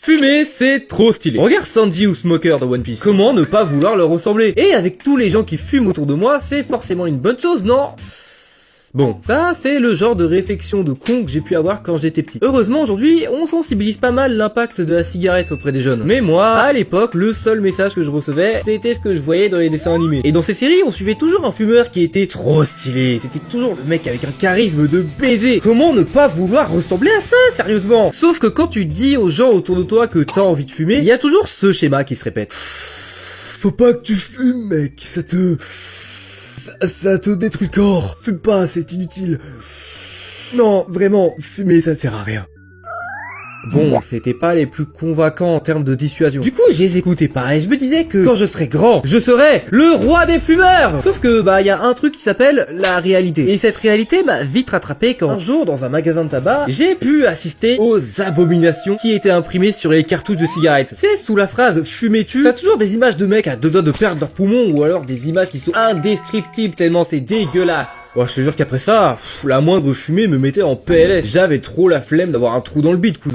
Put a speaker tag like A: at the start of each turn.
A: Fumer, c'est trop stylé. Regarde Sanji ou Smoker de One Piece. Comment ne pas vouloir leur ressembler? Et avec tous les gens qui fument autour de moi, c'est forcément une bonne chose, non? Bon, ça, c'est le genre de réflexion de con que j'ai pu avoir quand j'étais petit. Heureusement, aujourd'hui, on sensibilise pas mal l'impact de la cigarette auprès des jeunes. Mais moi, à l'époque, le seul message que je recevais, c'était ce que je voyais dans les dessins animés. Et dans ces séries, on suivait toujours un fumeur qui était trop stylé. C'était toujours le mec avec un charisme de baiser. Comment ne pas vouloir ressembler à ça, sérieusement? Sauf que quand tu dis aux gens autour de toi que t'as envie de fumer, il y a toujours ce schéma qui se répète. Faut pas que tu fumes, mec, ça te détruit le corps. Fume pas, c'est inutile. Non, vraiment, fumer ça sert à rien. Bon, c'était pas les plus convaincants en termes de dissuasion. Du coup, je les écoutais pas et je me disais que quand je serais grand, je serais le roi des fumeurs. Sauf que, y a un truc qui s'appelle la réalité. Et cette réalité m'a vite rattrapé quand un jour, dans un magasin de tabac, j'ai pu assister aux abominations qui étaient imprimées sur les cartouches de cigarettes. C'est sous la phrase « fumez-tu », t'as toujours des images de mecs à deux doigts de perdre leurs poumons ou alors des images qui sont indescriptibles tellement c'est dégueulasse. Ouais, je te jure qu'après ça, la moindre fumée me mettait en PLS. J'avais trop la flemme d'avoir un trou dans le bide, cousin.